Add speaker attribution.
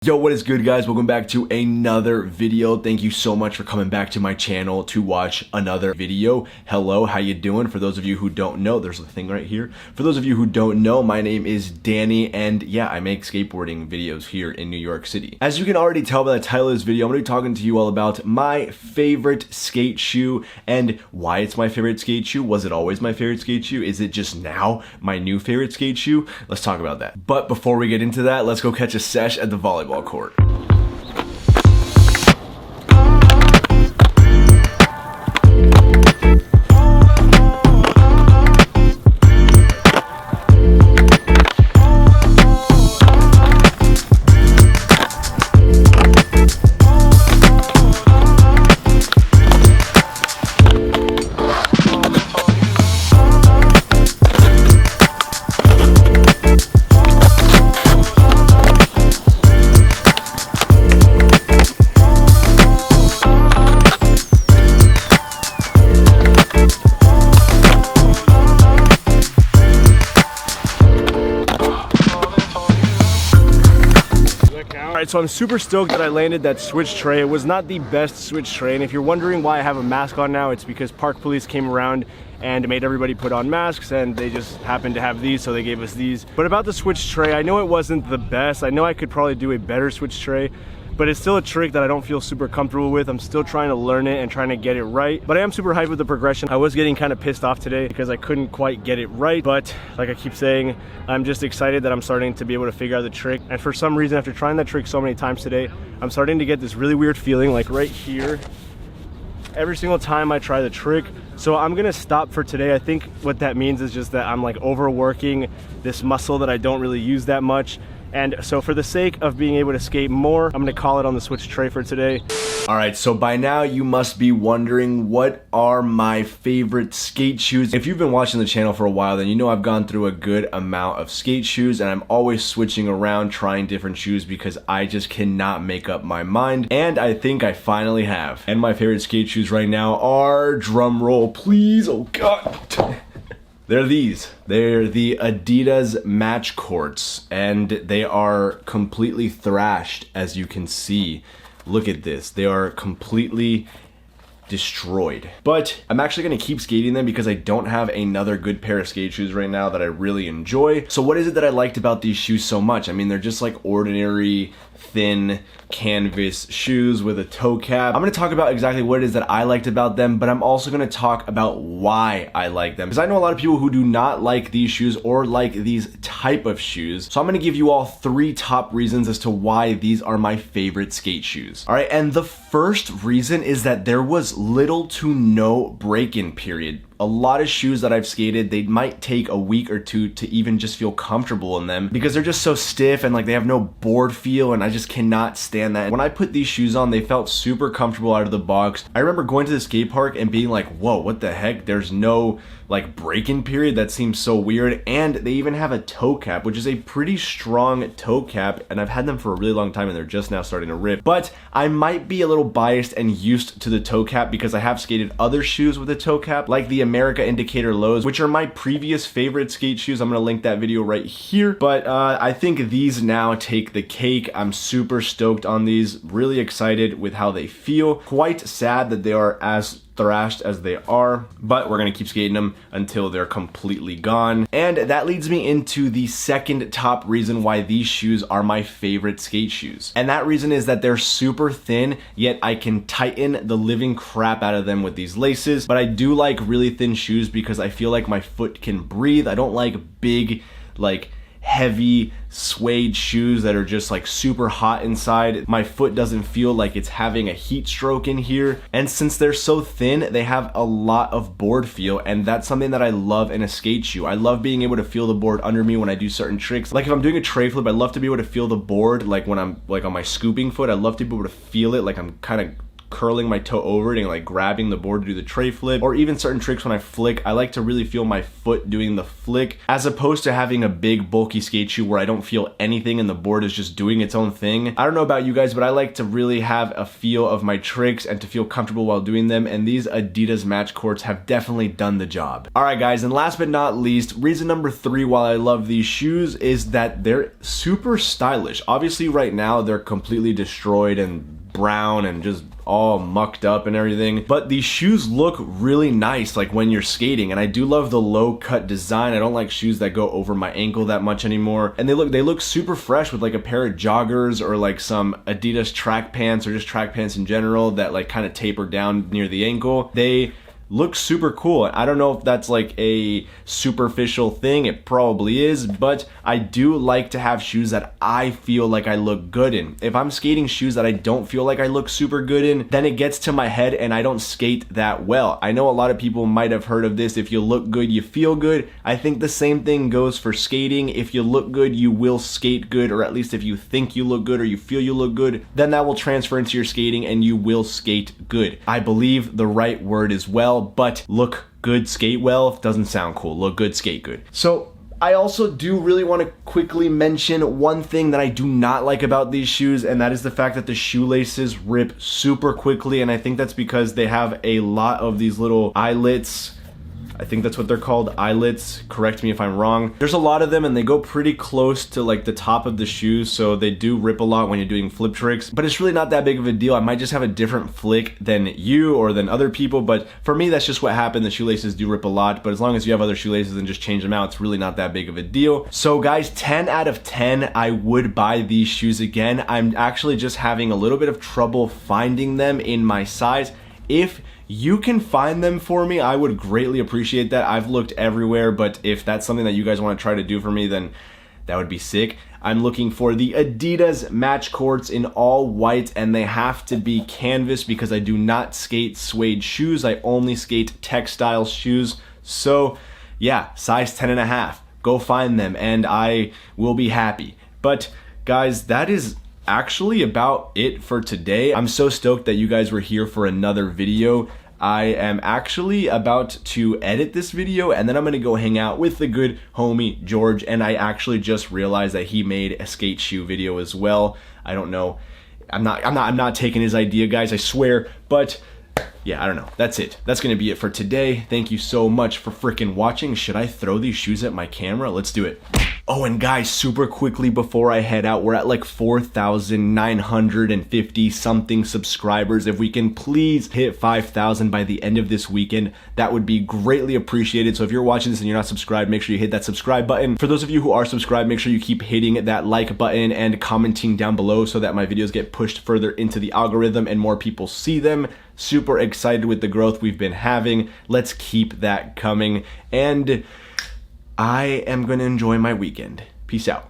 Speaker 1: Yo, what is good, guys? Welcome back to another video. Thank you so much for coming back to my channel to watch another video. Hello, how you doing? For those of you who don't know, there's a thing right here. For those of you who don't know, my name is Danny, and yeah, I make skateboarding videos here in New York City. As you can already tell by the title of this video, I'm going to be talking to you all about my favorite skate shoe and why it's my favorite skate shoe. Was it always my favorite skate shoe? Is it just now my new favorite skate shoe? Let's talk about that. But before we get into that, let's go catch a sesh at the volleyball court. Alright, so I'm super stoked that I landed that switch tray. It was not the best switch tray, and if you're wondering why I have a mask on now, it's because park police came around and made everybody put on masks, and they just happened to have these, so they gave us these. But about the switch tray, I know it wasn't the best. I know I could probably do a better switch tray, but it's still a trick that I don't feel super comfortable with. I'm still trying to learn it and trying to get it right, but I am super hyped with the progression. I was getting kind of pissed off today because I couldn't quite get it right, but like I keep saying, I'm just excited that I'm starting to be able to figure out the trick. And for some reason, after trying that trick so many times today, I'm starting to get this really weird feeling like right here every single time I try the trick. So I'm gonna stop for today. I think what that means is just that I'm like overworking this muscle that I don't really use that much. And so for the sake of being able to skate more, I'm gonna call it on the switch tray for today. All right, so by now you must be wondering, what are my favorite skate shoes? If you've been watching the channel for a while, then you know I've gone through a good amount of skate shoes, and I'm always switching around, trying different shoes because I just cannot make up my mind. And I think I finally have. And my favorite skate shoes right now are, drum roll please, oh God. They're these. They're the Adidas Matchcourts, and they are completely thrashed, as you can see. Look at this. They are completely destroyed. But I'm actually gonna keep skating them because I don't have another good pair of skate shoes right now that I really enjoy. So what is it that I liked about these shoes so much? I mean, they're just like ordinary thin canvas shoes with a toe cap. I'm gonna talk about exactly what it is that I liked about them, but I'm also gonna talk about why I like them, because I know a lot of people who do not like these shoes or like these type of shoes. So I'm gonna give you all 3 top reasons as to why these are my favorite skate shoes. All right, and the first reason is that there was little to no break-in period. A lot of shoes that I've skated, they might take a week or two to even just feel comfortable in them because they're just so stiff and like they have no board feel, and I just cannot stand that. When I put these shoes on, they felt super comfortable out of the box. I remember going to the skate park and being like, whoa, what the heck? There's no like break-in period. That seems so weird. And they even have a toe cap, which is a pretty strong toe cap, and I've had them for a really long time and they're just now starting to rip. But I might be a little biased and used to the toe cap because I have skated other shoes with a toe cap, like the America Indicator Lows, which are my previous favorite skate shoes. I'm gonna link that video right here. But I think these now take the cake. I'm super stoked on these, really excited with how they feel. Quite sad that they are as thrashed as they are, but we're gonna keep skating them until they're completely gone. And that leads me into the second top reason why these shoes are my favorite skate shoes. And that reason is that they're super thin, yet I can tighten the living crap out of them with these laces. But I do like really thin shoes because I feel like my foot can breathe. I don't like big, like heavy suede shoes that are just like super hot inside. My foot doesn't feel like it's having a heat stroke in here. And since they're so thin, they have a lot of board feel, and that's something that I love in a skate shoe. I love being able to feel the board under me when I do certain tricks. Like if I'm doing a tray flip, I love to be able to feel the board like when I'm like on my scooping foot. I love to be able to feel it like I'm kind of curling my toe over it and like grabbing the board to do the tray flip, or even certain tricks when I flick, I like to really feel my foot doing the flick, as opposed to having a big bulky skate shoe where I don't feel anything and the board is just doing its own thing. I don't know about you guys, but I like to really have a feel of my tricks and to feel comfortable while doing them, and these Adidas Matchcourts have definitely done the job. Alright guys, and last but not least, reason number 3 why I love these shoes is that they're super stylish. Obviously right now they're completely destroyed and brown and just all mucked up and everything, but these shoes look really nice like when you're skating, and I do love the low cut design. I don't like shoes that go over my ankle that much anymore, and they look super fresh with like a pair of joggers or like some Adidas track pants or just track pants in general that like kind of taper down near the ankle. They look super cool. I don't know if that's like a superficial thing, it probably is, but I do like to have shoes that I feel like I look good in. If I'm skating shoes that I don't feel like I look super good in, then it gets to my head and I don't skate that well. I know a lot of people might have heard of this, if you look good, you feel good. I think the same thing goes for skating. If you look good, you will skate good, or at least if you think you look good or you feel you look good, then that will transfer into your skating and you will skate good. I believe the right word is well, but look good, skate well doesn't sound cool. Look good, skate good. So I also do really want to quickly mention one thing that I do not like about these shoes, and that is the fact that the shoelaces rip super quickly, and I think that's because they have a lot of these little eyelets. I think that's what they're called, eyelets. Correct me if I'm wrong. There's a lot of them and they go pretty close to like the top of the shoes, so they do rip a lot when you're doing flip tricks, but it's really not that big of a deal. I might just have a different flick than you or than other people, but for me that's just what happened. The shoelaces do rip a lot, but as long as you have other shoelaces and just change them out, it's really not that big of a deal. So guys, 10 out of 10, I would buy these shoes again. I'm actually just having a little bit of trouble finding them in my size. If you can find them for me, I would greatly appreciate that. I've looked everywhere, but if that's something that you guys want to try to do for me, then that would be sick. I'm looking for the Adidas Matchcourts in all white, and they have to be canvas because I do not skate suede shoes. I only skate textile shoes. So yeah, size 10.5. Go find them and I will be happy. But guys, that is actually about it for today. I'm so stoked that you guys were here for another video. I am actually about to edit this video and then I'm gonna go hang out with the good homie George, and I actually just realized that he made a skate shoe video as well. I don't know. I'm not taking his idea, guys, I swear, but yeah, I don't know. That's it. That's gonna be it for today. Thank you so much for freaking watching. Should I throw these shoes at my camera? Let's do it. Oh, and guys, super quickly before I head out, we're at like 4,950 something subscribers. If we can please hit 5,000 by the end of this weekend, that would be greatly appreciated. So if you're watching this and you're not subscribed, make sure you hit that subscribe button. For those of you who are subscribed, make sure you keep hitting that like button and commenting down below so that my videos get pushed further into the algorithm and more people see them. Super excited with the growth we've been having. Let's keep that coming. And I am going to enjoy my weekend. Peace out.